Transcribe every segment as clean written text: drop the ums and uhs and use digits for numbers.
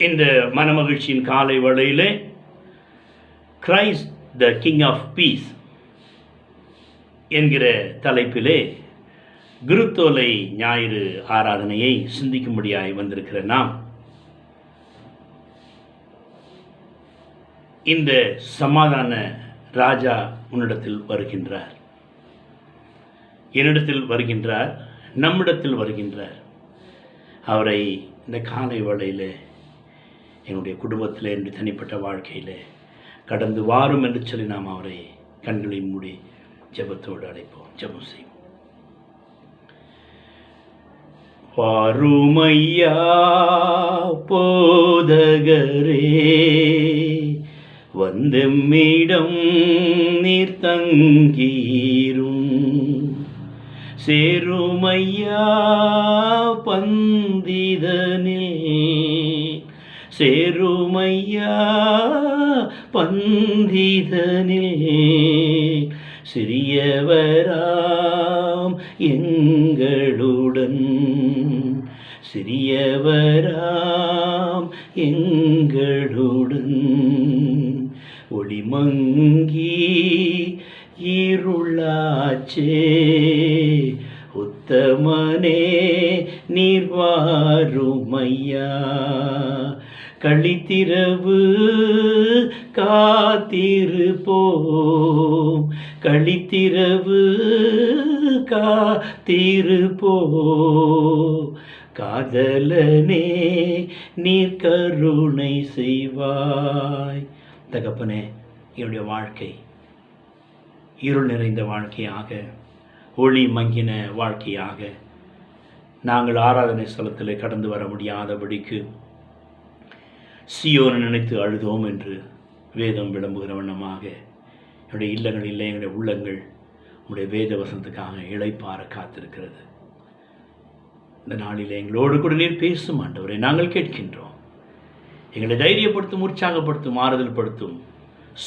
இந்த மனமகிழ்ச்சியின் காலை வேளையிலே Christ the King of Peace என்கிற தலைப்பிலே குருத்தோலை ஞாயிறு ஆராதனையை சிந்திக்கும்படியாய் வந்திருக்கிற நாம் இந்த சமாதான ராஜா உன்னிடத்தில் வருகின்றார், என்னிடத்தில் வருகின்றார், நம்மிடத்தில் வருகின்றார். அவரை இந்த காலை வேளையில் என்னுடைய குடும்பத்தில், என்னுடைய தனிப்பட்ட வாழ்க்கையில் கடந்து வாரும் என்று சொல்லி நாம் அவரை கண்களை மூடி ஜெபத்தோடு அழைப்போம். ஜெபம் செய்வோம். வாருமையா போதகரே, வந்தெம்மிடம் நீர் தங்கீரும், சேருமையா பந்திதனில், சேருமையா பந்திதனில், சிறியவராம் எங்களுடன், சிறியவராம் எங்களுடன், ஒளிமங்கி இருளாச்சே, உத்தமனே நீர் வாருமையா, களித்திரவு காத்திருப்போம், களித்திரவு காத்திருப்போம், காதலனே நீர் கருணை செய்வாய். தகப்பனே, என்னுடைய வாழ்க்கை இருள் நிறைந்த வாழ்க்கையாக, ஒளி மங்கின வாழ்க்கையாக, நாங்கள் ஆராதனை ஸ்தலத்தில் கடந்து வர முடியாதபடிக்கு சியோனை நினைத்து அழுதோம் என்று வேதம் விளம்புகிற வண்ணமாக என்னுடைய இல்லங்கள் இல்லை, எங்களுடைய உள்ளங்கள் உங்களுடைய வேத வசனத்துக்காக இளைப்பாற காத்திருக்கிறது. இந்த நாளில் எங்களோடு கூட நீர் பேசும் ஆண்டவரை நாங்கள் கேட்கின்றோம். எங்களை தைரியப்படுத்தும், உற்சாகப்படுத்தும், ஆறுதல் படுத்தும்,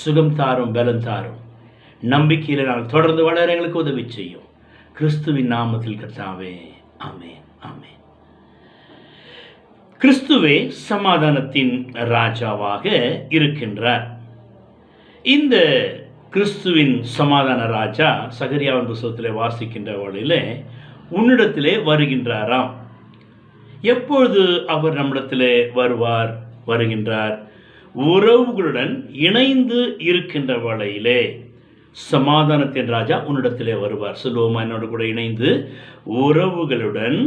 சுகம் தாரும், பலம் தாரும். நம்பிக்கையில் நாங்கள் தொடர்ந்து வளர எங்களுக்கு உதவி செய்யும். கிறிஸ்துவின் நாமத்தில் கர்த்தாவே, ஆமென், ஆமென். கிறிஸ்துவே சமாதானத்தின் ராஜாவாக இருக்கின்றார். இந்த கிறிஸ்துவின் சமாதான ராஜா சகரியாவின் புத்தகத்திலே வாசிக்கின்ற வேளையிலே உன்னிடத்திலே வருகின்றாராம். எப்பொழுது அவர் நம்மிடத்திலே வருகின்றார்? உறவுகளுடன் இணைந்து இருக்கின்ற வேளையிலே சமாதானத்தின் ராஜா உன்னிடத்திலே வருவார். சொல்லுவோமா என்னோடு கூட இணைந்து? உறவுகளுடன்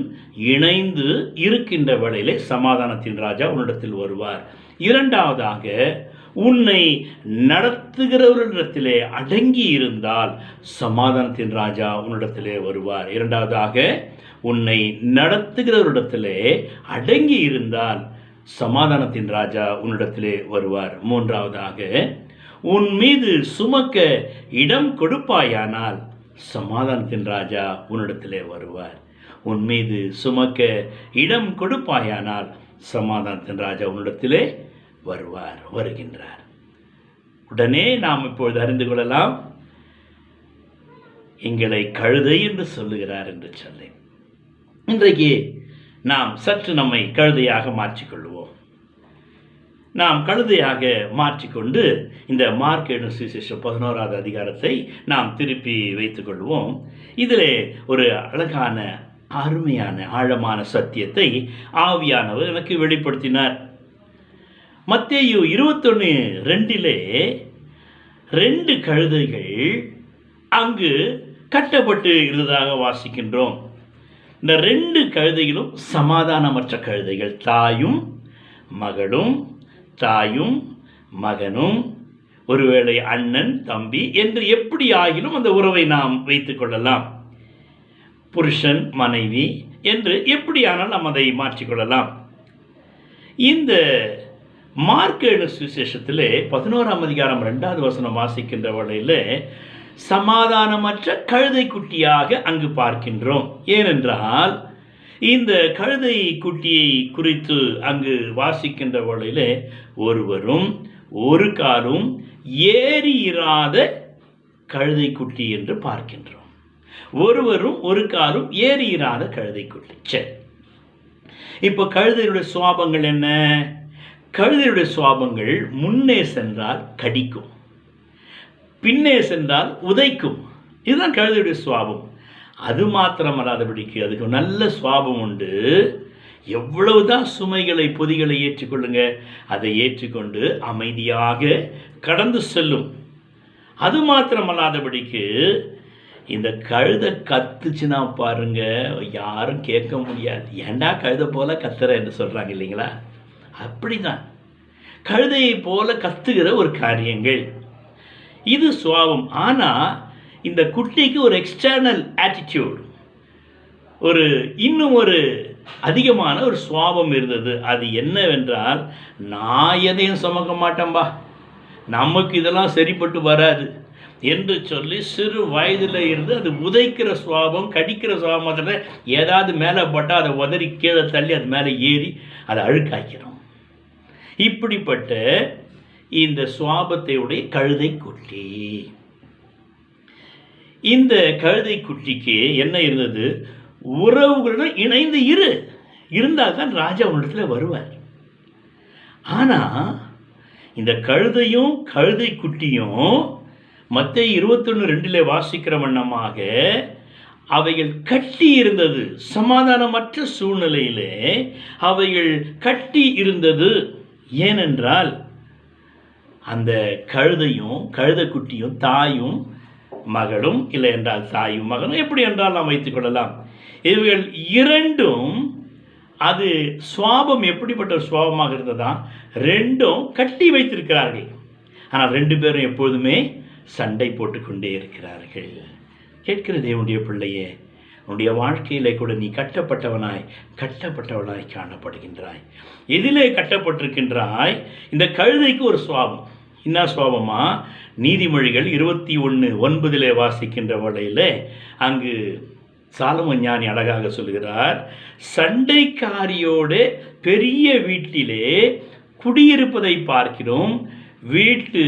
இணைந்து இருக்கின்ற வேளையிலே சமாதானத்தின் ராஜா உன்னிடத்தில் வருவார். இரண்டாவதாக, உன்னை நடத்துகிறவரிடத்திலே அடங்கி இருந்தால் சமாதானத்தின் ராஜா உன்னிடத்திலே வருவார். இரண்டாவதாக, உன்னை நடத்துகிறவரிடத்திலே அடங்கி இருந்தால் சமாதானத்தின் ராஜா உன்னிடத்திலே வருவார். மூன்றாவதாக, உன் மீது சுமக்க இடம் கொடுப்பாயானால் சமாதானத்தின் ராஜா உன்னிடத்திலே வருவார். உன் மீது சுமக்க இடம் கொடுப்பாயானால் சமாதானத்தின் ராஜா உன்னிடத்திலே வருகின்றார். உடனே நாம் இப்பொழுது அறிந்து கொள்ளலாம், எங்களை கழுதை என்று சொல்லுகிறார் என்று சொல்லி. இன்றைக்கு நாம் சற்று நம்மை கழுதையாக மாற்றிக்கொள்வோம். நாம் கழுதையாக மாற்றிக்கொண்டு இந்த மார்க் எழுதின சுவிசேஷம் 11வது அதிகாரத்தை நாம் திருப்பி வைத்துக் கொள்வோம். இதில் ஒரு அழகான, அருமையான, ஆழமான சத்தியத்தை ஆவியானவர் எனக்கு வெளிப்படுத்தினார். மத்தேயு 21:2 2 கழுதைகள் அங்கு கட்டப்பட்டு இருந்ததாக வாசிக்கின்றோம். இந்த 2 கழுதைகளும் சமாதானமற்ற கழுதைகள். தாயும் மகளும், தாயும் மகனும், ஒருவேளை அண்ணன் தம்பி என்று எப்படி ஆகிலும் அந்த உறவை நாம் வைத்துக் கொள்ளலாம். புருஷன் மனைவி என்று எப்படியானால் நாம் அதை மாற்றிக்கொள்ளலாம். இந்த மார்க் எழுதின சுவிசேஷத்திலே 11ஆம் அதிகாரம் 2வது வசனம் வாசிக்கின்ற வேளையில் சமாதானமற்ற கழுதை குட்டியாக அங்கு பார்க்கின்றோம். ஏனென்றால் இந்த கழுதை குட்டியை குறித்து அங்கு வாசிக்கின்ற வேளையில் ஒருவரும் ஒரு காலும் ஏறி இராத கழுதை குட்டி என்று பார்க்கின்றோம். ஒருவரும் ஒரு காலும் ஏறி இராத கழுதை குட்டி. சரி, இப்போ கழுதையுடைய சுவாபங்கள் என்ன? கழுதையுடைய சுவாபங்கள் முன்னே சென்றால் கடிக்கும், பின்னே சென்றால் உதைக்கும். இதுதான் கழுதையுடைய சுவாபம். அது மாத்திரமல்லாதபடிக்கு அதுக்கு நல்ல சுவாபம் உண்டு. எவ்வளவுதான் சுமைகளை பொதிகளை ஏற்றுக்கொள்ளுங்க, அதை ஏற்றுக்கொண்டு அமைதியாக கடந்து செல்லும். அது மாத்திரமல்லாதபடிக்கு இந்த கழுதை கத்துச்சுன்னா பாருங்க, யாரும் கேட்க முடியாது. ஏண்டா கழுதை போல கத்துற என்று சொல்றாங்க இல்லைங்களா? அப்படிதான் கழுதையை போல கத்துகிற ஒரு காரியங்கள் இது சுவாபம். ஆனால் இந்த குட்டிக்கு ஒரு எக்ஸ்டர்னல் ஆட்டிடியூட், இன்னும் ஒரு அதிகமான ஒரு சுவாபம் இருந்தது. அது என்னவென்றால், நான் எதையும் சுமக்க மாட்டேன்பா, நமக்கு இதெல்லாம் சரிப்பட்டு வராது என்று சொல்லி சிறு வயதில் இருந்து அது உதைக்கிற சுவாபம், கடிக்கிற சுவாபம். மாத்திரம் ஏதாவது மேலே போட்டால் அதை உதறி கீழே தள்ளி அது மேலே ஏறி அதை அழுக்காக்கிறோம். இப்படிப்பட்ட இந்த சுவாபத்தை உடைய கழுதை குட்டி. இந்த கழுதை குட்டிக்கு என்ன இருந்தது? உறவுகளுடன் இணைந்து இருந்தால் தான் ராஜா உன்னிடத்தில் வருவார். ஆனால் இந்த கழுதையும் கழுதை குட்டியும் மத்தேயு 21:2 வாசிக்கிற வண்ணமாக அவைகள் கட்டி இருந்தது. சமாதானமற்ற சூழ்நிலையிலே அவைகள் கட்டி இருந்தது. ஏனென்றால் அந்த கழுதையும் கழுதை குட்டியும் தாயும் மகளும், இல்லை என்றால் தாயும் மகனும், எப்படி என்றால் நாம் வைத்துக்கொள்ளலாம். இவைகள் இரண்டும் அது சுவாபம் எப்படிப்பட்ட சுவாபமாக இருந்ததா? ரெண்டும் கட்டி வைத்திருக்கிறார்கள். ஆனால் ரெண்டு பேரும் எப்போதுமே சண்டை போட்டுக்கொண்டே இருக்கிறார்கள். கேட்கிற தேவனுடைய பிள்ளையே, உன்னுடைய வாழ்க்கையிலே கூட நீ கட்டப்பட்டவனாய் காணப்படுகின்றாய். எதிலே கட்டப்பட்டிருக்கின்றாய்? இந்த கழுதைக்கு ஒரு சுவாபம். என்ன சுவாபமா? நீதிமொழிகள் 21:9 வாசிக்கின்ற வேளையில் அங்கு சாலமோன் ஞானி அழகாக சொல்கிறார், சண்டைக்காரியோடு பெரிய வீட்டிலே குடியிருப்பதை பார்க்கிறோம், வீட்டு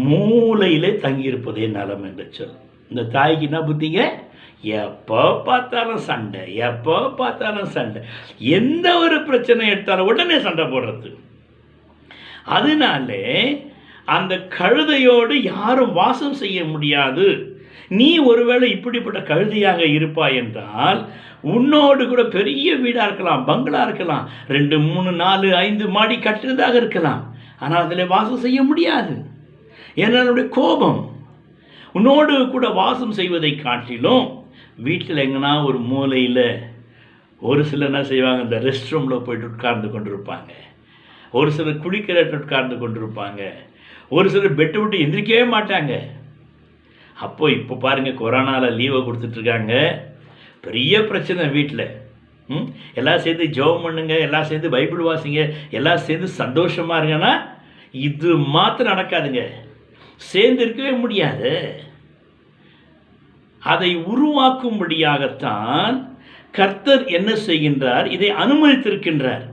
மூலையிலே தங்கியிருப்பதே நலம் என்று சொல். இந்த தாய்க்கு என்ன புத்திங்க? எப்போ பார்த்தாலும் சண்டை, எந்த ஒரு பிரச்சனை எடுத்தாலும் உடனே சண்டை போடுறது. அதனாலே அந்த கழுதையோடு யாரும் வாசம் செய்ய முடியாது. நீ ஒருவேளை இப்படிப்பட்ட கழுதையாக இருப்பாய் என்றால், உன்னோடு கூட பெரிய வீடாக இருக்கலாம், பங்களா இருக்கலாம், 2, 3, 4, 5 மாடி கட்டுறதாக இருக்கலாம். ஆனால் அதில் வாசம் செய்ய முடியாது. என்னுடைய கோபம் உன்னோடு கூட வாசம் செய்வதை காட்டிலும் வீட்டில் எங்கன்னா ஒரு மூலையில் ஒரு சிலர் என்ன செய்வாங்க, இந்த ரெஸ்ட் ரூமில் போய்ட்டு உட்கார்ந்து கொண்டிருப்பாங்க, ஒரு சிலர் குளிக்கிற உட்கார்ந்து கொண்டிருப்பாங்க, ஒரு சிலர் பெட்டை விட்டு எந்திரிக்கவே மாட்டாங்க. இப்போ பாருங்கள், கொரோனாவில் லீவை கொடுத்துட்ருக்காங்க, பெரிய பிரச்சனை வீட்டில். எல்லாம் சேர்ந்து ஜெபம் பண்ணுங்க, எல்லாம் சேர்ந்து பைபிள் வாசிங்க, எல்லாம் சேர்ந்து சந்தோஷமாக இருங்கன்னா இது மாத்திரம் நடக்காதுங்க, சேர்ந்து இருக்கவே முடியாது. அதை உருவாக்கும்படியாகத்தான் கர்த்தர் என்ன செய்கின்றார்? இதை அனுமதித்திருக்கின்றார்.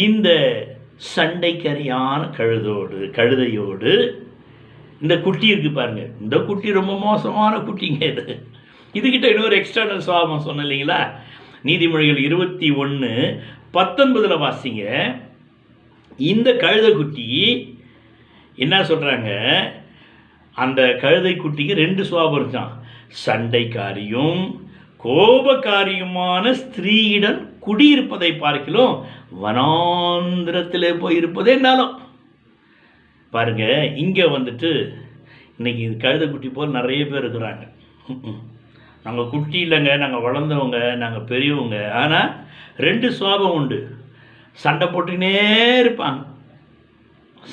இந்த சண்டைக்கரியான கழுதையோடு இந்த குட்டி இருக்கு பாருங்க. இந்த குட்டி ரொம்ப மோசமான குட்டிங்க. இதுகிட்ட இன்னொரு எக்ஸ்டர்னல் சுவாபம் சொன்ன இல்லைங்களா? நீதிமொழிகள் 21:19 வாசிங்க. இந்த கழுதை குட்டி என்ன சொல்றாங்க? அந்த கழுதை குட்டிக்கு 2 சுவாபம் இருக்கான். சண்டைக்காரியும் கோபக்காரியுமான ஸ்திரீயிடம் குடியிருப்பதை பார்க்கலாம், வனாந்திரத்திலே போயிருப்பதே நாளும். பாருங்க, இங்கே வந்துட்டு இன்னைக்கு கழுதை குட்டி போல் நிறைய பேர் இருக்கிறாங்க. நாங்கள் குட்டி இல்லைங்க, நாங்கள் வளர்ந்தவங்க, நாங்கள் பெரியவங்க. ஆனால் 2 சுவாபம் உண்டு. சண்டை போட்டுக்கினே இருப்பாங்க.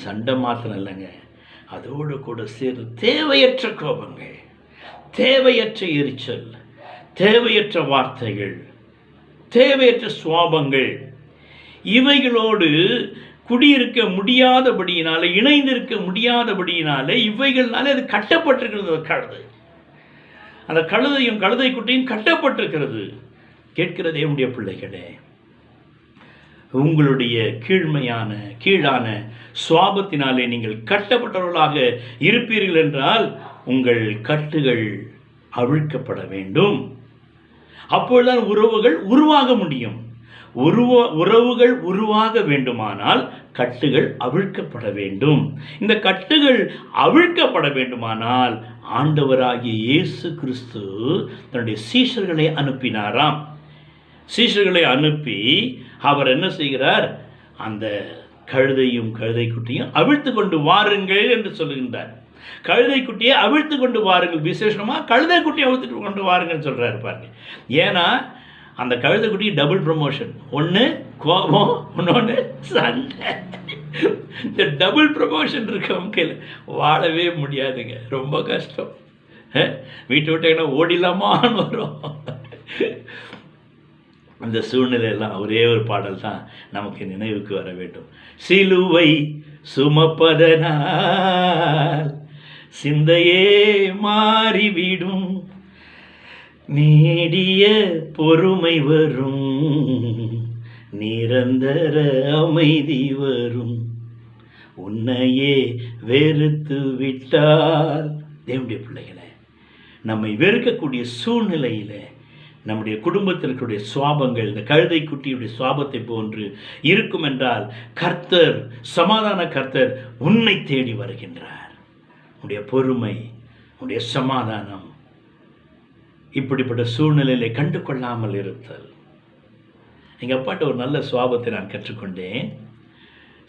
சண்டை மாத்திரம் இல்லைங்க, அதோடு கூட சேர்ந்து தேவையற்ற கோபங்கள், தேவையற்ற எரிச்சல், தேவையற்ற வார்த்தைகள், தேவையற்ற சுவாபங்கள், இவைகளோடு குடியிருக்க முடியாதபடியினாலே, இணைந்திருக்க முடியாதபடியினாலே, இவைகள்னாலே அது கட்டப்பட்டிருக்கிறது. கழுதை, அந்த கழுதையும் கழுதை குட்டியும் கட்டப்பட்டிருக்கிறது. கேட்கிற தேவனுடைய பிள்ளைகளே, உங்களுடைய கீழான சுவாபத்தினாலே நீங்கள் கட்டப்பட்டவர்களாக இருப்பீர்கள் என்றால் உங்கள் கட்டுகள் அவிழ்க்கப்பட வேண்டும். அப்பொழுதுதான் உறவுகள் உருவாக முடியும். உறவுகள் உருவாக வேண்டுமானால் கட்டுகள் அவிழ்க்கப்பட வேண்டும். இந்த கட்டுகள் அவிழ்க்கப்பட வேண்டுமானால் ஆண்டவராகிய இயேசு கிறிஸ்து தன்னுடைய சீஷர்களை அனுப்பினாராம். சீஷர்களை அனுப்பி அவர் என்ன செய்கிறார்? அந்த கழுதையும் கழுதைக்குட்டியும் அவிழ்த்து கொண்டு வாருங்கள் என்று சொல்லுகின்றார். கழுதைக்குட்டியை அவிழ்த்து கொண்டு வாருங்கள், விசேஷமாக கழுதைக்குட்டியை அவிழ்த்து கொண்டு வாருங்கன்னு சொல்கிறாரு பாருங்க. ஏன்னா அந்த கழுதைக்குட்டி டபுள் ப்ரமோஷன். ஒன்று கோபம், இன்னொன்று சண்டை. இந்த டபுள் ப்ரமோஷன் இருக்கவங்க வாழவே முடியாதுங்க, ரொம்ப கஷ்டம். வீட்டை விட்டு ஓடிலாமான்னு வரும். அந்த சூழ்நிலையெல்லாம் ஒரே ஒரு பாடல் தான் நமக்கு நினைவுக்கு வர வேண்டும். சிலுவை சுமப்பதனால் சிந்தையே மாறிவிடும், நீடிய பொறுமை வரும், நிரந்தர அமைதி வரும், உன்னையே வெறுத்து விட்டால். தேவனுடைய பிள்ளைகளை, நம்மை வெறுக்கக்கூடிய சூழ்நிலையில் நம்முடைய குடும்பத்திற்குடைய சுவாபங்கள் இந்த கழுதை குட்டியுடைய சுவாபத்தை போன்று இருக்கும் என்றால் கர்த்தர், சமாதான கர்த்தர் உன்னை தேடி வருகின்றார். உன்னுடைய பொறுமை, உன்னுடைய சமாதானம் இப்படிப்பட்ட சூழ்நிலையிலே கண்டு கொள்ளாமல் இருத்தல். எங்கள் அப்பாட்ட ஒரு நல்ல சுவாபத்தை நான் கற்றுக்கொண்டேன்.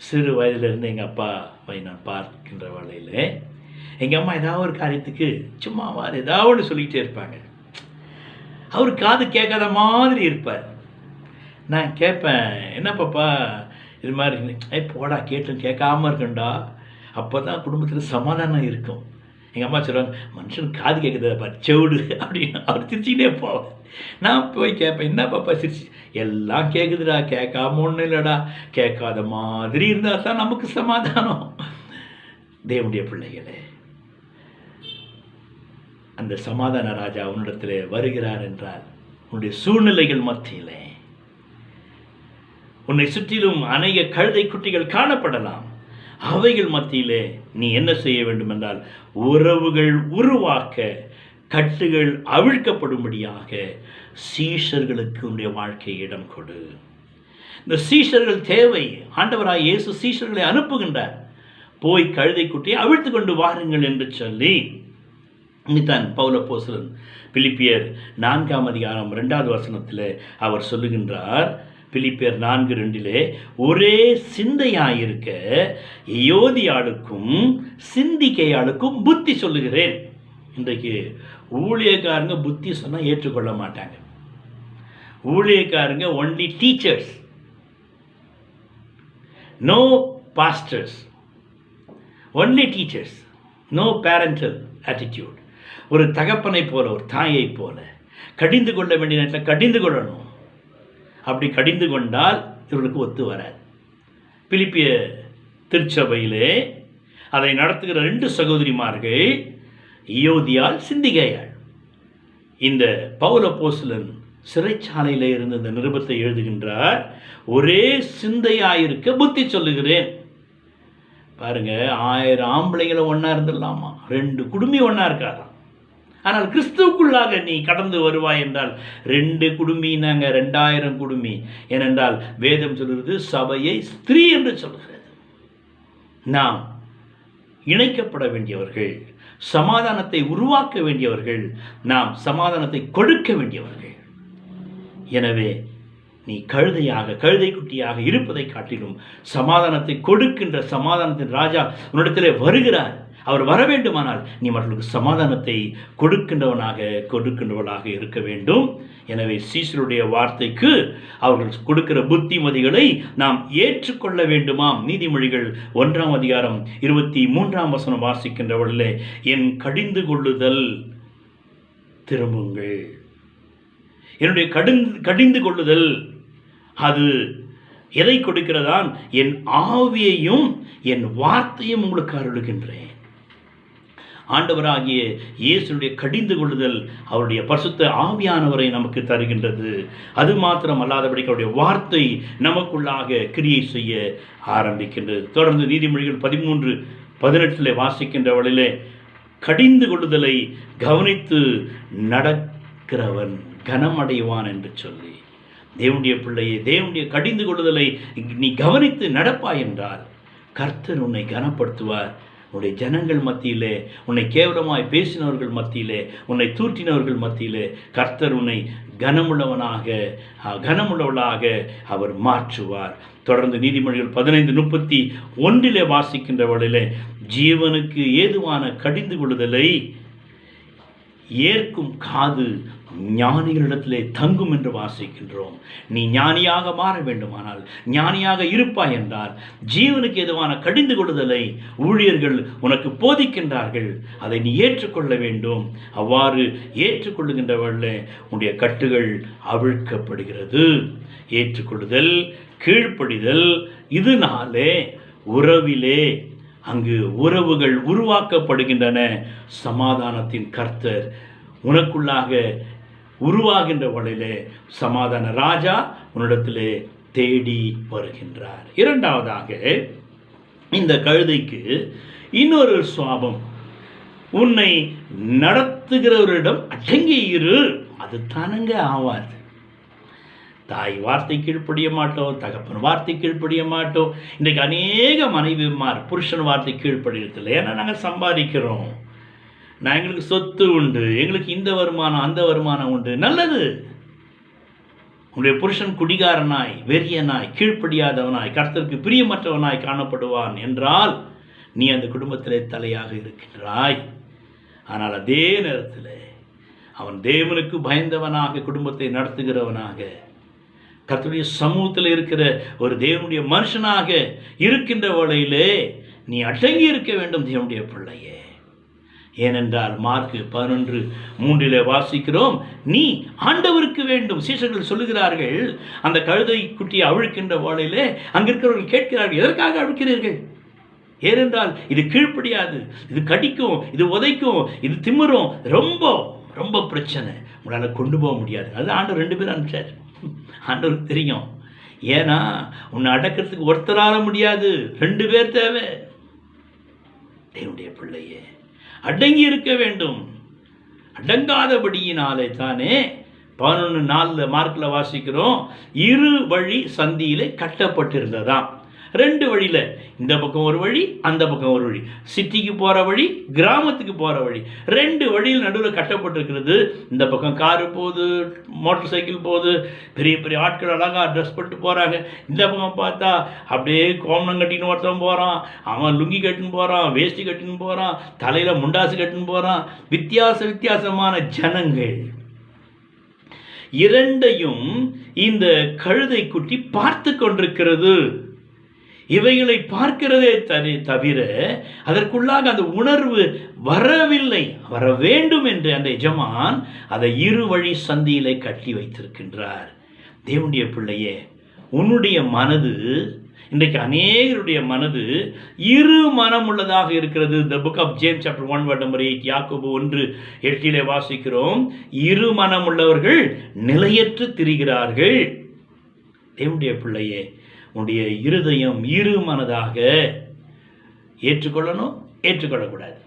சிறு வயதிலிருந்து எங்கள் அப்பாவை நான் பார்க்கின்ற வேளையில் எங்கள் அம்மா ஏதாவது ஒரு காரியத்துக்கு சும்மா ஏதாவது ஒன்று சொல்லிக்கிட்டே இருப்பாங்க. அவர் காது கேட்காத மாதிரி இருப்பார். நான் கேட்பேன், என்ன பாப்பா இது மாதிரி? போடா, கேட்டு கேட்காம இருக்கண்டா, அப்போ தான் குடும்பத்தில் சமாதானம் இருக்கும். எங்கள் அம்மா சொல்லுவாங்க, மனுஷன் காது கேட்குறதப்பா செவுடு அப்படின்னு. அவர் சிரிச்சுக்கிட்டே போவேன். நான் போய் கேட்பேன், என்ன பாப்பா சிரிச்சு? எல்லாம் கேட்குதுடா, கேட்காம ஒன்றும் இல்லைடா, கேட்காத மாதிரி இருந்தால் தான் நமக்கு சமாதானம். தேவனுடைய பிள்ளைகளே, அந்த சமாதான ராஜா உன்னிடத்தில் வருகிறார் என்றால் உன்னுடைய சூழ்நிலைகள் மத்தியிலே உன்னை சுற்றிலும் அநேக கழுதை குட்டிகள் காணப்படலாம். அவைகள் மத்தியிலே நீ என்ன செய்ய வேண்டும் என்றால் உறவுகள் உருவாக்க, கட்டுகள் அவிழ்க்கப்படும்படியாக சீஷர்களுக்கு உன்னுடைய வாழ்க்கையை இடம் கொடு. இந்த சீஷர்கள் தேவை. ஆண்டவராய் இயேசு சீஷர்களை அனுப்புகின்றார். போய் கழுதை குட்டியை அவிழ்த்து கொண்டு வாருங்கள் என்று சொல்லி தான் பவுல் அப்போஸ்தலன் பிலிப்பியர் 4ஆம் அதிகாரம் 2வது வசனத்தில் அவர் சொல்லுகின்றார். பிலிப்பியர் 4:2 ஒரே சிந்தையாயிருக்க யோதியாளுக்கும் சிந்திக்கையாளுக்கும் புத்தி சொல்லுகிறேன். இன்றைக்கு ஊழியக்காரங்க புத்தி சொன்னால் ஏற்றுக்கொள்ள மாட்டாங்க. ஊழியக்காரங்க only teachers, no pastors, only teachers, no parental attitude. ஒரு தகப்பனை போல, ஒரு தாயை போல கடிந்து கொள்ள வேண்டிய நேரத்தில் கடிந்து கொள்ளணும். அப்படி கடிந்து கொண்டால் இவர்களுக்கு ஒத்து வராது. பிலிப்பிய திருச்சபையிலே அதை நடத்துகிற 2 சகோதரிமார்கள் யோதியாள், சிந்திகையாள். இந்த பவுல் அப்போஸ்தலன் சிறைச்சாலையில் இருந்து இந்த நிருபத்தை எழுதுகின்றார். ஒரே சிந்தையாயிருக்க புத்தி சொல்லுகிறேன். பாருங்க, 1000 ஆம்பளைங்களை ஒன்றா இருந்துடலாமா, 2 குடுமி ஒன்றா இருக்காதான். ஆனால் கிறிஸ்துவுக்குள்ளாக நீ கடந்து வருவாய் என்றால் 2 குடுமினாங்க, 2000 குடுமி. ஏனென்றால் வேதம் சொல்கிறது சபையை ஸ்திரீ என்று சொல்கிறது. நாம் இணைக்கப்பட வேண்டியவர்கள், சமாதானத்தை உருவாக்க வேண்டியவர்கள், நாம் சமாதானத்தை கொடுக்க வேண்டியவர்கள். எனவே நீ கழுதை குட்டியாக இருப்பதை காட்டிலும் சமாதானத்தை கொடுக்கின்ற சமாதானத்தின் ராஜா உன்னிடத்திலே வருகிறார். அவர் வர வேண்டுமானால் நீ மற்றவர்களுக்கு சமாதானத்தை கொடுக்கின்றவளாக இருக்க வேண்டும். எனவே சீஷருடைய வார்த்தைக்கு அவர்கள் கொடுக்கிற புத்திமதிகளை நாம் ஏற்றுக்கொள்ள வேண்டுமாம். நீதிமொழிகள் 1ஆம் அதிகாரம் 23ஆம் வசனம் வாசிக்கின்றவர்களே, என் கடிந்து கொள்ளுதல் திரும்புங்கள். என்னுடைய கடிந்து கொள்ளுதல் அது எதை கொடுக்கிறதான்? என் ஆவியையும் என் வார்த்தையும் உங்களுக்கு அருளுகின்றேன். ஆண்டவராகிய இயேசுடைய கடிந்து கொள்ளுதல் அவருடைய பரிசுத்த ஆவியானவரை நமக்கு தருகின்றது. அது மாத்திரம் அல்லாதபடிக்கு அவருடைய வார்த்தை நமக்குள்ளாக கிரியை செய்ய ஆரம்பிக்கின்றது. தொடர்ந்து நீதிமொழிகள் 13:18 வாசிக்கின்றவளிலே கடிந்து கொள்ளுதலை கவனித்து நடக்கிறவன் கனமடைவான் என்று சொல்லி தேவனுடைய பிள்ளையை, தேவனுடைய கடிந்து கொள்ளுதலை நீ கவனித்து நடப்பாய் என்றால் கர்த்தர் உன்னை கனப்படுத்துவார். உன்னுடைய ஜனங்கள் மத்தியிலே, உன்னை கேவலமாய் பேசினவர்கள் மத்தியிலே, உன்னை தூற்றினவர்கள் மத்தியிலே கர்த்தர் உன்னை கனமுள்ளவளாக அவர் மாற்றுவார். தொடர்ந்து நீதிமொழிகள் 15:31 வாசிக்கின்றவளிலே, ஜீவனுக்கு ஏதுவான கடிந்து கொள்ளுதலை ஏற்கும் காது ஞானிகளிடத்திலே தங்கும் என்று வாசிக்கின்றோம். நீ ஞானியாக மாற வேண்டுமானால், ஞானியாக இருப்பாய் என்றால், ஜீவனுக்கு எதுவான கடிந்து கொள்ளுதலை ஊழியர்கள் உனக்கு போதிக்கின்றார்கள், அதை நீ ஏற்றுக்கொள்ள வேண்டும். அவ்வாறு ஏற்றுக்கொள்ளுகின்றவர்களே உன்னுடைய கட்டுகள் அவிழ்க்கப்படுகிறது. ஏற்றுக்கொள்ளுதல், கீழ்ப்படிதல், இதனாலே உறவிலே அங்கு உறவுகள் உருவாக்கப்படுகின்றன. சமாதானத்தின் கர்த்தர் உனக்குள்ளாக உருவாகின்ற வழியிலே சமாதான ராஜா உன்னிடத்திலே தேடி வருகின்றார். இரண்டாவதாக, இந்த கழுதைக்கு இன்னொரு சுவாபம், உன்னை நடத்துகிறவரிடம் அடங்கி இரு. அது தானங்க ஆவாது. தாய் வார்த்தை கீழ்ப்படிய மாட்டோம், தகப்பன் வார்த்தை கீழ்ப்படிய மாட்டோம். இன்றைக்கு அநேக மனைவிமார் புருஷன் வார்த்தை கீழ்ப்படியதில்லை. ஏன்னா நாங்கள் சம்பாதிக்கிறோம், எங்களுக்கு சொத்து உண்டு, எங்களுக்கு இந்த வருமானம் அந்த வருமானம் உண்டு. நல்லது. உன்னுடைய புருஷன் குடிகாரனாய், வெறியனாய், கீழ்ப்படியாதவனாய், கர்த்தருக்கு பிரியமற்றவனாய் காணப்படுவான் என்றால் நீ அந்த குடும்பத்திலே தலையாக இருக்கின்றாய். ஆனால் அதே நேரத்தில் அவன் தேவனுக்கு பயந்தவனாக குடும்பத்தை நடத்துகிறவனாக, கர்த்தருடைய சமூகத்தில் இருக்கிற ஒரு தேவனுடைய மனுஷனாக இருக்கின்ற வேளையிலே நீ அடங்கி இருக்க வேண்டும் தேவனுடைய பிள்ளையே. ஏனென்றால் மார்க் 11:3 வாசிக்கிறோம், நீ ஆண்டவருக்கு வேண்டும். சீஷர்கள் சொல்லுகிறார்கள், அந்த கழுதை குட்டியை அவிழ்க்கின்ற வேளையிலே அங்கிருக்கிறவர்கள் கேட்கிறார்கள், எதற்காக அவிழ்க்கிறீர்கள்? ஏனென்றால் இது கீழ்ப்படியாது, இது கடிக்கும், இது உதைக்கும், இது திமிரும், ரொம்ப ரொம்ப பிரச்சனை, உங்களால் கொண்டு போக முடியாது. அது ஆண்டவர் 2 பேர் அனுப்பிச்சார். ஆண்டவருக்கு தெரியும். ஏன்னா உன்னை அடக்கிறதுக்கு ஒருத்தரால முடியாது, 2 பேர் தேவை. தேவனுடைய பிள்ளையே அடங்கி இருக்க வேண்டும். அடங்காதபடியினாலே தானே 11:4 மார்க்கில் வாசிக்கிறோம், 2 வழி சந்தியிலே கட்டப்பட்டிருந்ததாம். 2 வழியில், இந்த பக்கம் ஒரு வழி, அந்த பக்கம் ஒரு வழி, சிட்டிக்கு போகிற வழி, கிராமத்துக்கு போகிற வழி, 2 வழியில் நடுவில் கட்டப்பட்டிருக்கிறது. இந்த பக்கம் காரு போகுது, மோட்டர் சைக்கிள் போகுது, பெரிய பெரிய ஆட்கள் அழகாக ட்ரெஸ் பண்ணிட்டு போகிறாங்க. இந்த பக்கம் பார்த்தா அப்படியே கோமணம் கட்டின்னு ஒருத்தன் போகிறான், அவன் லுங்கி கட்டின்னு போகிறான், வேஷ்டி கட்டின்னு போகிறான், தலையில் முண்டாசு கட்டின்னு போகிறான். வித்தியாசமான ஜனங்கள். 2ஐயும் இந்த கழுதை குட்டி பார்த்து கொண்டிருக்கிறது. இவைகளை பார்க்கிறதே தவிர அதற்குள்ளாக அந்த உணர்வு வரவில்லை. வர வேண்டும் என்று அந்த எஜமான் அதை 2 வழி சந்தியிலே கட்டி வைத்திருக்கின்றார். தேவனுடைய பிள்ளையே, உன்னுடைய மனது, இன்றைக்கு அநேகருடைய மனது 2 மனம் உள்ளதாக இருக்கிறது. The book of James chapter 1 verse number 8, யாக்கோபு 1:8 வாசிக்கிறோம், 2 மனம் உள்ளவர்கள் நிலையற்று திரிகிறார்கள். தேவனுடைய பிள்ளையே, உன்னுடைய இருதயம் 2 மனதாக ஏற்றுக்கொள்ளணும், ஏற்றுக்கொள்ளக்கூடாது.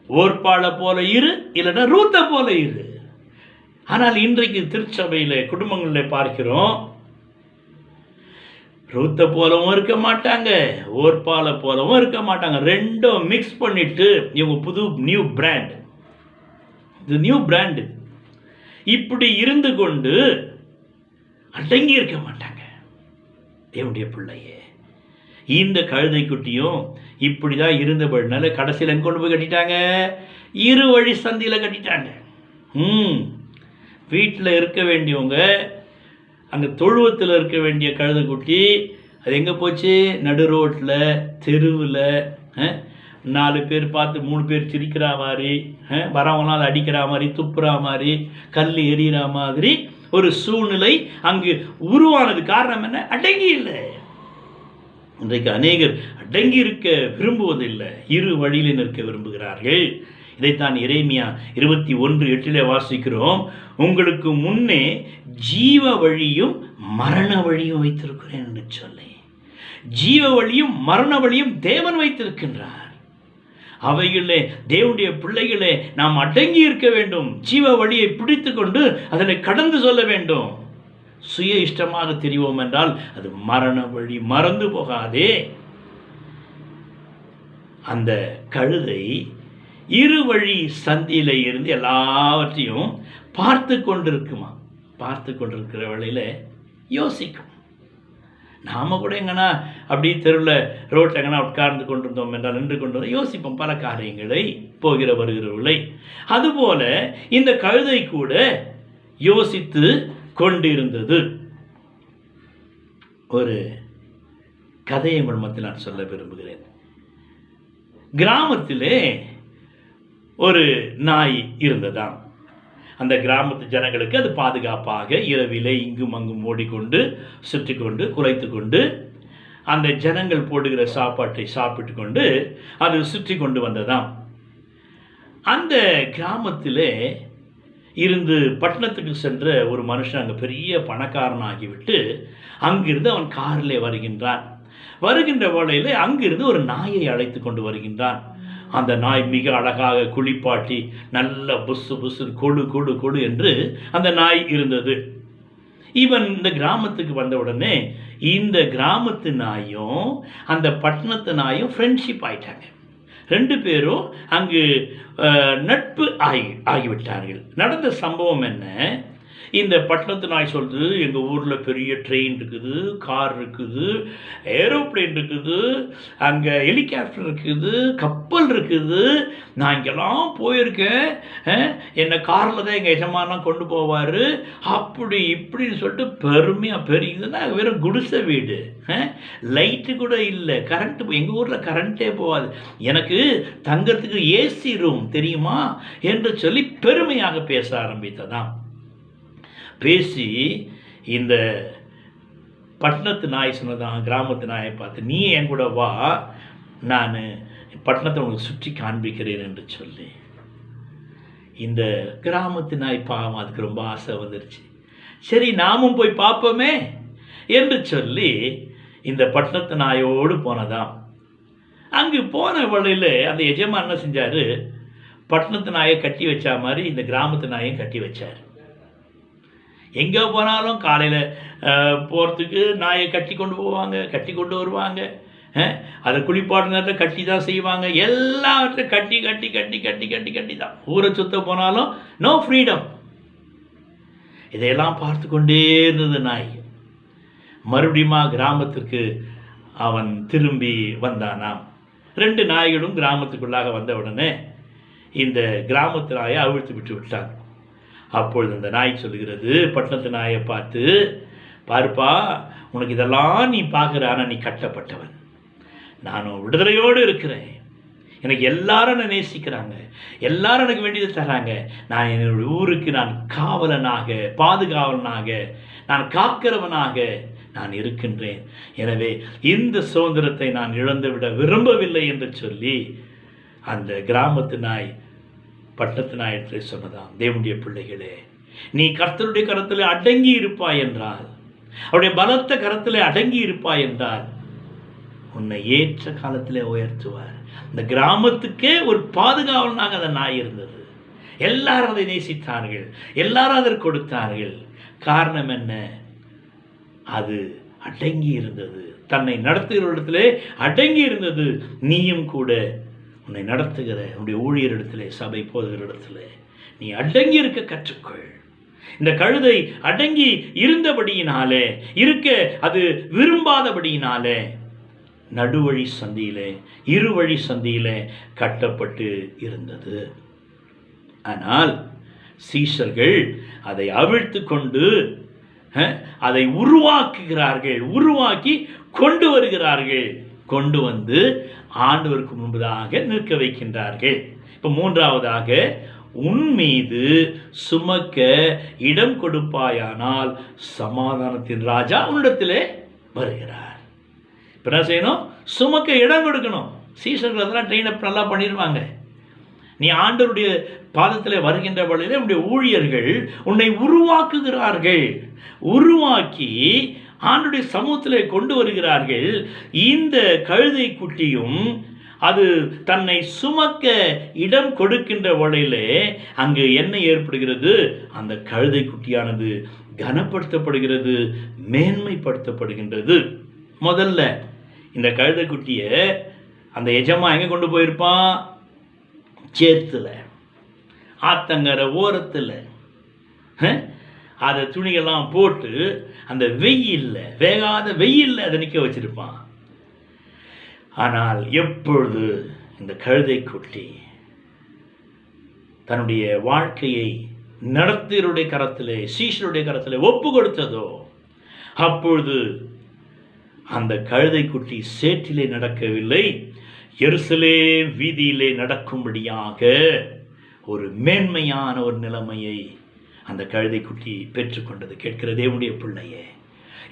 ஓர்பாளை போல இரு, இல்லைன்னா ரூத்தை போல இரு. ஆனால் இன்றைக்கு திருச்சபையில் குடும்பங்களில் பார்க்கிறோம், ரூத்தை போலவும் இருக்க மாட்டாங்க, ஓர்பாலை போலவும் இருக்க மாட்டாங்க. 2 மிக்ஸ் பண்ணிட்டு இவங்க புது நியூ பிராண்ட், இது நியூ பிராண்டு, இப்படி இருந்து கொண்டு அடங்கி இருக்க மாட்டாங்க. தேவனுடைய பிள்ளையே, இந்த கழுதை குட்டியும் இப்படி தான் இருந்தபடினால கடைசியில் எங்கே கொண்டு போய் கட்டிட்டாங்க? 2 வழி சந்தியில் கட்டிட்டாங்க. வீட்டில் இருக்க வேண்டியவங்க, அங்கே தொழுவத்தில் இருக்க வேண்டிய கழுதை குட்டி அது எங்கே போச்சு? நடு ரோட்டில், தெருவில், 4 பேர் பார்த்து 3 பேர் சிரிக்கிற மாதிரி, வரவங்களாம் அதை அடிக்கிற மாதிரி, துப்புற மாதிரி, கல் எறிகிற மாதிரி ஒரு சூழ்நிலை அங்கு உருவானது. காரணம் என்ன? அடங்கி இல்லை. இன்றைக்கு அநேகர் அடங்கி இருக்க விரும்புவதில்லை, 2 வழியில் நிற்க விரும்புகிறார்கள். இதைத்தான் எரேமியா 21:8 வாசிக்கிறோம், உங்களுக்கு முன்னே ஜீவ வழியும் மரண வழியும் வைத்திருக்கிறேன் என்று சொல்லி. ஜீவ வழியும் மரண வழியும் தேவன் வைத்திருக்கின்றார். அவைகளே தேவனுடைய பிள்ளைகளே, நாம் அடங்கி இருக்க வேண்டும். ஜீவ வழியை பிடித்து கொண்டு அதனை கடந்து சொல்ல வேண்டும். சுய இஷ்டமாக தெரிவோம் என்றால் அது மரண வழி. மறந்து போகாதே. அந்த கழுதை இருவழி சந்தியில இருந்து எல்லாவற்றையும் பார்த்து கொண்டிருக்குமா. பார்த்து கொண்டிருக்கிற வேளையில் யோசிக்கும். நாம் கூட எங்கன்னா அப்படி தெருவில் ரோட்டில் எங்கன்னா உட்கார்ந்து கொண்டிருந்தோம் என்றால் நின்று கொண்டு யோசிப்போம் பல காரியங்களை, போகிற வருகிறவர்களை. அதுபோல இந்த கழுதை கூட யோசித்து கொண்டிருந்தது. ஒரு கதையை மத்தியில் நான் சொல்ல விரும்புகிறேன். கிராமத்திலே ஒரு நாய் இருந்ததாம். அந்த கிராமத்து ஜனங்களுக்கு அது பாதுகாப்பாக இரவிலே இங்கும் அங்கும் ஓடிக்கொண்டு சுற்றி கொண்டு குலைத்து கொண்டு அந்த ஜனங்கள் போடுகிற சாப்பாட்டை சாப்பிட்டு கொண்டு அது சுற்றி கொண்டு வந்ததாம். அந்த கிராமத்திலே இருந்து பட்டணத்துக்கு சென்ற ஒரு மனுஷன் அங்கே பெரிய பணக்காரனாகிவிட்டு அங்கிருந்து அவன் காரில் வருகின்றான். வருகின்ற வேளையில் அங்கிருந்து ஒரு நாயை அழைத்து கொண்டு வருகின்றான். அந்த நாய் மிக அழகாக குளிப்பாட்டி நல்ல புசு புசு கொடு கொடு கொடு என்று அந்த நாய் இருந்தது. இவன் இந்த கிராமத்துக்கு வந்தவுடனே இந்த கிராமத்து நாயும் அந்த பட்டணத்து நாயும் ஃப்ரெண்ட்ஷிப் ஆயிட்டாங்க. ரெண்டு பேரும் அங்கு நட்பு ஆகிவிட்டார்கள். நடந்த சம்பவம் என்ன? இந்த பட்டணத்து நாய் சொல்லுது, எங்கள் ஊரில் பெரிய ட்ரெயின் இருக்குது, கார் இருக்குது, ஏரோப்ளேன் இருக்குது, அங்கே ஹெலிகாப்டர் இருக்குது, கப்பல் இருக்குது, நான் இங்கெல்லாம் போயிருக்கேன், என்னை காரில் தான் எங்கள் எஜமானம் கொண்டு போவார், அப்படி இப்படின்னு சொல்லிட்டு பெருமையாக பெரியதுன்னா வெறும் குடிசை வீடு, லைட்டு கூட இல்லை, கரண்ட்டு, எங்கள் ஊரில் கரண்ட்டே போகாது, எனக்கு தங்கறதுக்கு ஏசி ரூம் தெரியுமா என்று சொல்லி பெருமையாக பேச ஆரம்பித்ததாம். பேசி இந்த பட்டணத்து நாய் சொன்னதான் கிராமத்து நாயை பார்த்து, நீ என் கூட வா, நான் பட்டணத்தை உனக்கு சுற்றி காண்பிக்கிறேன் என்று சொல்லி. இந்த கிராமத்து நாய் பாவம், அதுக்கு ரொம்ப ஆசை வந்துருச்சு. சரி நாமும் போய் பார்ப்போமே என்று சொல்லி இந்த பட்டணத்து நாயோடு போனதாம். அங்கு போன வழியில் அந்த எஜமான் என்ன செஞ்சார், பட்டணத்து நாயை கட்டி வச்சா மாதிரி இந்த கிராமத்து நாயை கட்டி வச்சார். எங்கே போனாலும் காலையில் போகிறதுக்கு நாயை கட்டி கொண்டு போவாங்க, கட்டி கொண்டு வருவாங்க, அதை குளிப்பாட்டு நேரத்தில் கட்டி தான் செய்வாங்க, எல்லாவற்றையும் கட்டி கட்டி கட்டி கட்டி கட்டி கட்டி தான். ஊரை சுத்த போனாலும் நோ ஃப்ரீடம். இதையெல்லாம் பார்த்து கொண்டே இருந்தது நாய். மறுபடியும் கிராமத்திற்கு அவன் திரும்பி வந்தானாம். ரெண்டு நாய்களும் கிராமத்துக்குள்ளாக வந்த உடனே இந்த கிராமத்து நாயை அவிழ்த்து விட்டு விட்டான். அப்பொழுது அந்த நாய் சொல்லுகிறது பட்டணத்து நாயை பார்த்து, பாருப்பா, உனக்கு இதெல்லாம் நீ பார்க்குற, ஆனால் நீ கட்டப்பட்டவன், நானும் விடுதலையோடு இருக்கிறேன், எனக்கு எல்லாரும் என்னை நேசிக்கிறாங்க, எல்லாரும் எனக்கு வேண்டியதை தராங்க, நான் என்னுடைய ஊருக்கு நான் காவலனாக பாதுகாவலனாக நான் காக்கிறவனாக நான் இருக்கின்றேன், எனவே இந்த சுதந்திரத்தை நான் இழந்துவிட விரும்பவில்லை என்று சொல்லி அந்த கிராமத்து நாய் பட்டணத்து நாயத்தில் சொன்னதாம், தேவனுடைய பிள்ளைகளே, நீ கர்த்தருடைய கரத்தில் அடங்கி இருப்பாய் என்றால், அவருடைய பலத்த கரத்தில் அடங்கி இருப்பாய் என்றால் உன்னை ஏற்ற காலத்திலே உயர்த்துவார். இந்த கிராமத்துக்கே ஒரு பாதுகாவலனாக அந்த நாய் இருந்தது. எல்லாரும் அதை நேசித்தார்கள், எல்லாரும் அதை கொடுத்தார்கள். காரணம் என்ன? அது அடங்கி இருந்தது, தன்னை நடத்துகிற இடத்திலே அடங்கி இருந்தது. நீயும் கூட உன்னை நடத்துகிற உன்னுடைய ஊழியர் இடத்துல, சபை போதுகிற இடத்துல நீ அடங்கி இருக்க கற்றுக்கொள். இந்த கழுதை அடங்கி இருந்தபடியினாலே, இருக்க அது விரும்பாதபடியினாலே நடுவழி சந்தியிலே, இருவழி சந்தியிலே கட்டப்பட்டு இருந்தது. ஆனால் சீஷர்கள் அதை அவிழ்த்து கொண்டு அதை உருவாக்குகிறார்கள், உருவாக்கி கொண்டு வருகிறார்கள், கொண்டு வந்து ஆண்டவருக்கு முன்பதாக நிற்க வைக்கின்றார்கள். இப்போ மூன்றாவதாக, உன் மீது சுமக்க இடம் கொடுப்பாயானால் சமாதானத்தின் ராஜா உன்னிடத்திலே வருகிறார். இப்போ என்ன செய்யணும்? சுமக்க இடம் கொடுக்கணும். சீசர்கள் அதெல்லாம் ட்ரெயின் அப் நல்லா பண்ணிடுவாங்க. நீ ஆண்டவருடைய பாதத்தில் வருகின்ற வழியில் உன்னுடைய ஊழியர்கள் உன்னை உருவாக்குகிறார்கள், உருவாக்கி ஆண்டுடைய சமூகத்திலே கொண்டு வருகிறார்கள். இந்த கழுதை குட்டியும் அது தன்னை சுமக்க இடம் கொடுக்கின்ற வழியிலே அங்கு என்ன ஏற்படுகிறது? அந்த கழுதை குட்டியானது கனப்படுத்தப்படுகிறது, மேன்மைப்படுத்தப்படுகின்றது. முதல்ல இந்த கழுதைக்குட்டியை அந்த எஜமா எங்கே கொண்டு போயிருப்பான்? சேத்துல, ஆத்தங்கர ஓரத்தில் அதை துணியெல்லாம் போட்டு அந்த வெயில்ல, வேகாத வெயில்ல அதை நிற்க வச்சிருப்பான். ஆனால் எப்பொழுது இந்த கழுதைக்குட்டி தன்னுடைய வாழ்க்கையை நடத்தியருடைய கரத்திலே, சீஷருடைய கரத்திலே ஒப்பு கொடுத்ததோ, அப்பொழுது அந்த கழுதைக்குட்டி சேற்றிலே நடக்கவில்லை, எருசலேம் வீதியிலே நடக்கும்படியாக ஒரு மேன்மையான ஒரு நிலைமையை அந்த கழுதைக்குட்டி பெற்றுக்கொண்டது. கேட்கிற தேவனுடைய பிள்ளையே,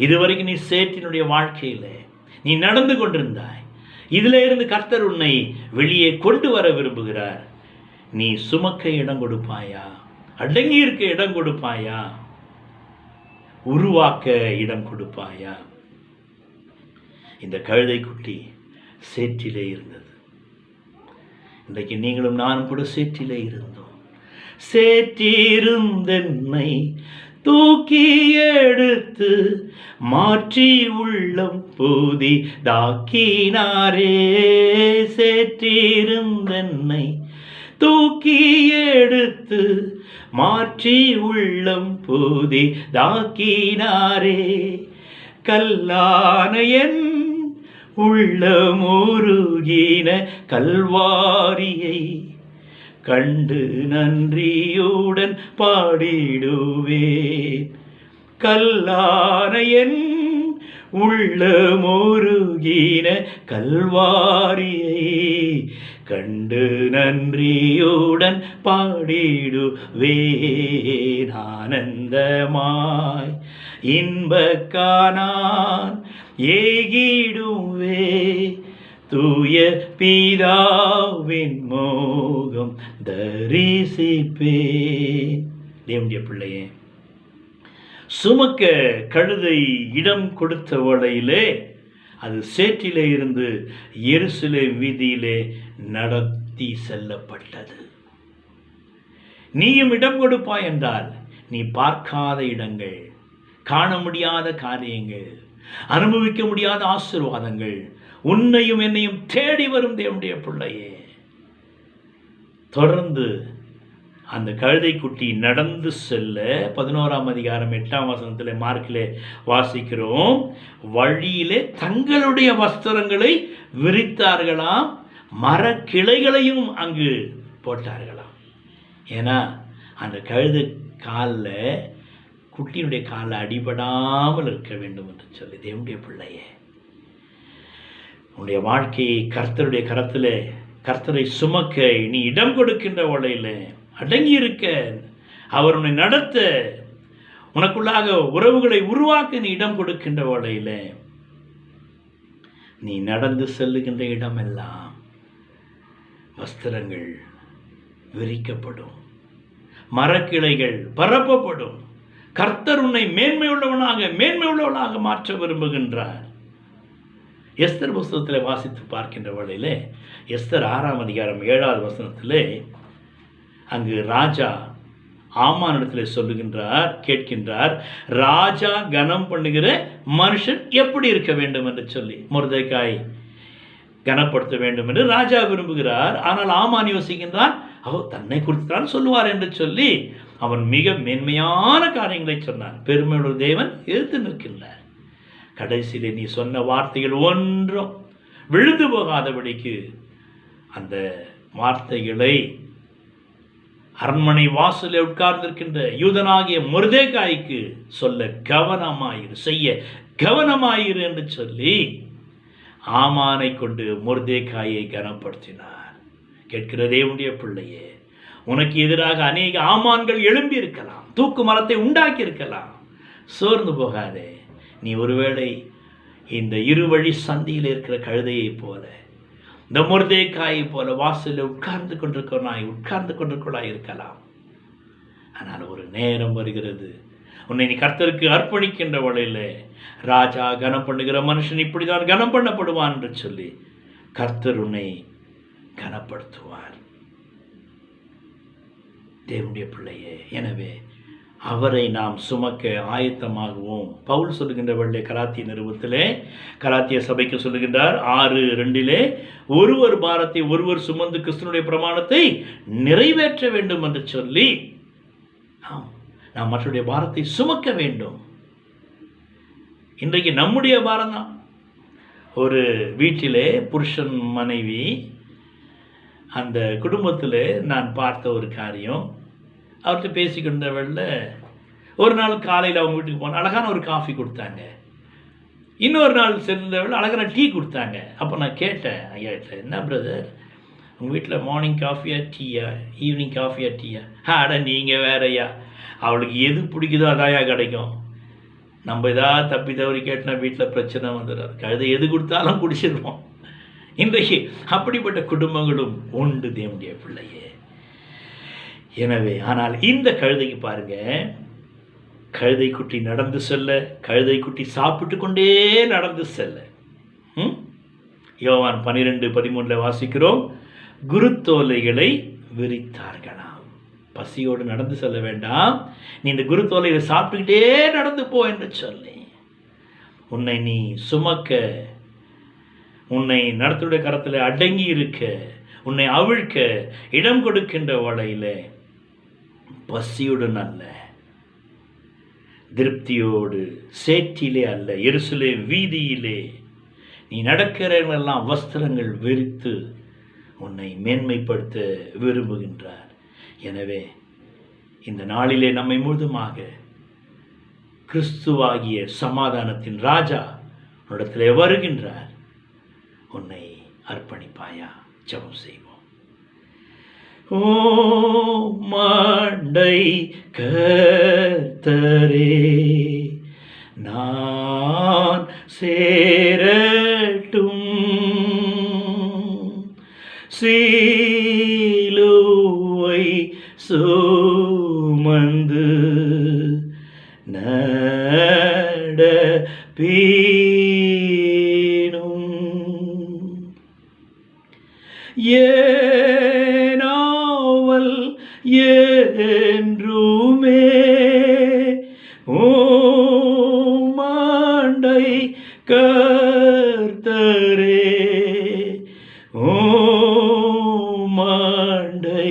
இதுவரைக்கும் நீ சேற்றினுடைய வாழ்க்கையில் நீ நடந்து கொண்டிருந்தாய். இதில் இருந்து கர்த்தர் உன்னை வெளியே கொண்டு வர விரும்புகிறார். நீ சுமக்க இடம் கொடுப்பாயா? அடங்கி இருக்க இடம் கொடுப்பாயா? உருவாக்க இடம் கொடுப்பாயா? இந்த கழுதைக்குட்டி சேற்றிலே இருந்தது. இன்றைக்கு நீங்களும் நானும் கூட சேற்றிலே இருந்தோம். சேற்றிருந்தென்னை தூக்கி எடுத்து மாற்றி உள்ளம் புதிதாக்கினாரே. சேற்றிருந்தென்னை தூக்கி எடுத்து மாற்றி உள்ளம் புதிதாக்கினாரே. கல்லான என் உள்ளமுருகின கல்வாரியை கண்டு நன்றியுடன் பாடிடுவேன். கல்லான என் உள்ளமுருகின கல்வாரியை கண்டு நன்றியுடன் பாடிடுவேன். ஆனந்தமாய் இன்பக்கானான் ஏகிடுவே தூய பிதாவின் மோகம் தரிசிப்பேன். தேவனுடைய பிள்ளையே, சுமக்க கழுதை இடம் கொடுத்த வேளையிலே அது சேற்றிலே இருந்து எருசலேம் வீதியிலே நடத்தி செல்லப்பட்டது. நீயும் இடம் கொடுப்பாய் என்றால் நீ பார்க்காத இடங்கள், காண முடியாத காரியங்கள், அனுபவிக்க முடியாத ஆசீர்வாதங்கள் உன்னையும் என்னையும் தேடி வரும். தேவனுடைய பிள்ளையே, தொடர்ந்து அந்த கழுதைக்குட்டி நடந்து செல்ல 11ஆம் அதிகாரம் 8ஆம் வசனத்தில் மார்க்கிலே வாசிக்கிறோம். வழியிலே தங்களுடைய வஸ்திரங்களை விரித்தார்களாம், மரக்கிளைகளையும் அங்கு போட்டார்களாம். ஏன்னா அந்த கழுதை காலில், குட்டியினுடைய காலில் அடிபடாமல் இருக்க வேண்டும் என்று சொல்லி. தேவனுடைய பிள்ளையே, உன்னுடைய வாழ்க்கையை கர்த்தருடைய கரத்தில், கர்த்தரை சுமக்க நீ இடம் கொடுக்கின்ற வேளையில் அடங்கி இருக்க, அவர் உன்னை நடத்த, உனக்குள்ளாக உறவுகளை உருவாக்க நீ இடம் கொடுக்கின்ற வேளையில் நீ நடந்து செல்லுகின்ற இடமெல்லாம் வஸ்திரங்கள் விரிக்கப்படும், மரக்கிளைகள் பரப்பப்படும். கர்த்தர் உன்னை மேன்மையுள்ளவனாக மாற்ற விரும்புகின்றார். எஸ்தர் புஸ்தகத்தில் வாசித்து பார்க்கின்ற வேளையில் எஸ்தர் 6ஆம் அதிகாரம் 7வது வசனத்தில் அங்கு ராஜா ஆமானிடத்தில் கேட்கின்றார், ராஜா கனம் பண்ணுகிற மனுஷன் எப்படி இருக்க வேண்டும் என்று சொல்லி. மொர்தெகாய் கனப்படுத்த வேண்டும் என்று ராஜா விரும்புகிறார். ஆனால் ஆமான் யோசிக்கின்றான், தன்னை குறித்து தான் சொல்லுவார் என்று சொல்லி அவன் மிக மேன்மையான காரியங்களை சொன்னான். பெருமையுள்ள தேவன் எதிர்த்து நிற்கின்றார். கடைசியிலே நீ சொன்ன வார்த்தைகள் ஒன்றும் விழுந்து போகாதபடிக்கு அந்த வார்த்தைகளை அரண்மனை வாசலில் உட்கார்ந்திருக்கின்ற யூதனாகிய மொர்தெகாய்க்கு சொல்ல கவனமாயிரு, செய்ய கவனமாயிரு என்று சொல்லி ஆமானை கொண்டு மொர்தெகாயை கனப்படுத்தினார். கேட்கிற தேவனுடைய பிள்ளையே, உனக்கு எதிராக அநேக ஆமான்கள் எழும்பி இருக்கலாம், தூக்கு மரத்தை உண்டாக்கி இருக்கலாம். சோர்ந்து போகாதே. நீ ஒருவேளை இந்த இருவழி சந்தியில் இருக்கிற கழுதையை போல, இந்த மொர்தெகாயை போல வாசலில் உட்கார்ந்து கொண்டிருக்கலாய் இருக்கலாம். ஆனால் ஒரு நேரம் வருகிறது, உன்னை நீ கர்த்தருக்கு அர்ப்பணிக்கின்ற வேளையில் ராஜா கனம் பண்ணுகிற மனுஷன் இப்படிதான் கனம் பண்ணப்படுவான் என்று சொல்லி கர்த்தர் உன்னை கனப்படுத்துவார். தேவனுடைய பிள்ளையே, எனவே அவரை நாம் சுமக்க ஆயத்தமாகுவோம். பவுல் சொல்லுகின்றவர்களே கலாத்திய நிருபத்திலே, கலாத்திய சபைக்கு சொல்லுகின்றார் 6:2 ஒருவர் பாரத்தை ஒருவர் சுமந்து கிறிஸ்துவினுடைய பிரமாணத்தை நிறைவேற்ற வேண்டும் என்று சொல்லி நாம் மற்றவருடைய பாரத்தை சுமக்க வேண்டும். இன்றைக்கு நம்முடைய பாரம் தான். ஒரு வீட்டிலே புருஷன் மனைவி, அந்த குடும்பத்தில் நான் பார்த்த ஒரு காரியம், அவர்கிட்ட பேசிக்கின்றவளில் ஒரு நாள் காலையில் அவங்க வீட்டுக்கு போனால் அழகான ஒரு காஃபி கொடுத்தாங்க. இன்னொரு நாள் சேர்ந்தவள் அழகான டீ கொடுத்தாங்க. அப்போ நான் கேட்டேன், ஐயா என்ன பிரதர், உங்கள் வீட்டில் மார்னிங் காஃபியா டீயா, ஈவினிங் காஃபியா டீயா? அட நீங்கள் வேறையா, அவளுக்கு எது பிடிக்குதோ அதாயா கிடைக்கும். நம்ம ஏதாவது தப்பி தவறி கேட்டோன்னா வீட்டில் பிரச்சனை வந்துடுறாரு. கழுதை எது கொடுத்தாலும் குடிச்சிருவோம். இன்றைக்கு அப்படிப்பட்ட குடும்பங்களும் உண்டு தேவனுடைய பிள்ளையே. எனவே ஆனால் இந்த கழுதைக்கு பாருங்க, கழுதை குட்டி நடந்து செல்ல, கழுதை குட்டி சாப்பிட்டு கொண்டே நடந்து செல்ல. யோவான் 12:13 வாசிக்கிறோம், குருத்தோலைகளை விரித்தார்களாம். பசியோடு நடந்து செல்ல வேண்டாம், நீ இந்த குருத்தோலைகளை சாப்பிட்டுக்கிட்டே நடந்து போ என்று சொல்லி உன்னை நீ சுமக்க, உன்னை நடத்துடைய கரத்தில் அடங்கி இருக்க, உன்னை அவிழ்க்க இடம் கொடுக்கின்ற வலையில் பசியுடன் அல்ல, திருப்தியோடு, சேற்றிலே அல்ல, எருசலேம் வீதியிலே நீ நடக்கிறவெல்லாம் வஸ்திரங்கள் விரித்து உன்னை மேன்மைப்படுத்த விரும்புகின்றார். எனவே இந்த நாளிலே நம்மை முழுதுமாக கிறிஸ்துவாகிய சமாதானத்தின் ராஜா உன்னிடத்திலே வருகின்றார். உன்னை அர்ப்பணிப்பாயா? ஜெபம் செய்வோம். ஓ மண்டை கர்த்தரே, நான் சேரட்டும் சிலுவை சுமந்து நடப்பேனும் ஏனாவல் என்றுமே ஓமாண்டை கர்த்தரே, ஓமாண்டை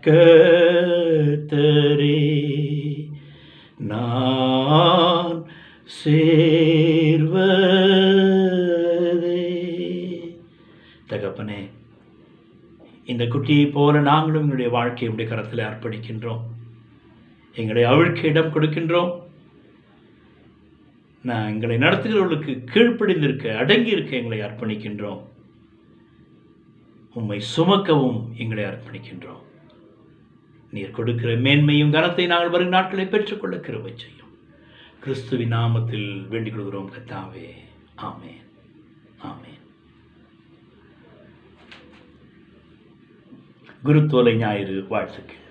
கர்த்தரே, நான் சேர்வதே. தகப்பனே, இந்த குட்டியை போல நாங்களும் எங்களுடைய வாழ்க்கையை உடைய கரத்தில் அர்ப்பணிக்கின்றோம். எங்களை அவிழ்க்க இடம் கொடுக்கின்றோம். நான் எங்களை நடத்துகிறவர்களுக்கு கீழ்ப்படிந்திருக்க, அடங்கி இருக்க எங்களை அர்ப்பணிக்கின்றோம். உம்மை சுமக்கவும் எங்களை அர்ப்பணிக்கின்றோம். நீர் கொடுக்கிற மேன்மையும் கனத்தை நாங்கள் வரும் நாட்களை பெற்றுக்கொள்ள கிருபை செய்யும். கிறிஸ்துவின் நாமத்தில் வேண்டிக் கொள்கிறோம் கர்த்தாவே. ஆமென், ஆமென். குருத்தோலை ஞாயிறு வாழ்த்துக்கள்.